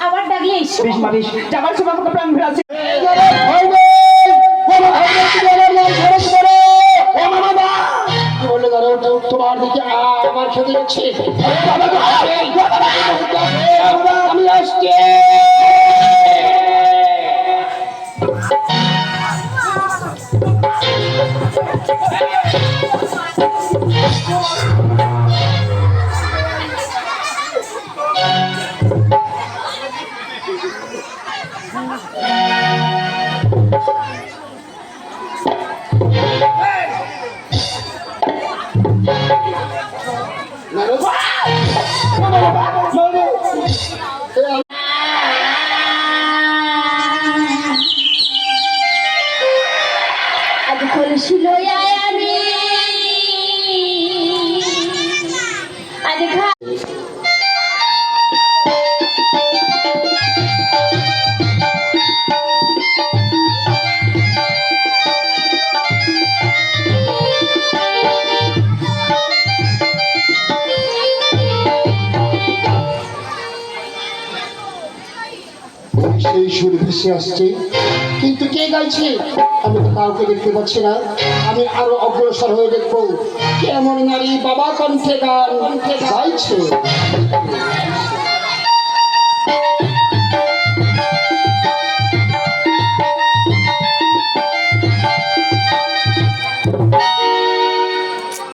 আবার ডাকলে বেশ মা বেশ যাবার সময় আমাকে প্রাণ ফেরাচ্ছে তোমার দিকে আমার খেতে যাচ্ছে আমি আসছি আজ কলসি লইয়া আমি আজ সেই সুর ভেসে আসছে, কিন্তু কে গাইছে আমি তো কাউকে দেখতে পাচ্ছি না। আমি আরো অগ্রসর হয়ে দেখবো কেমন নারী বাবা কণ্ঠে গান গাইছে।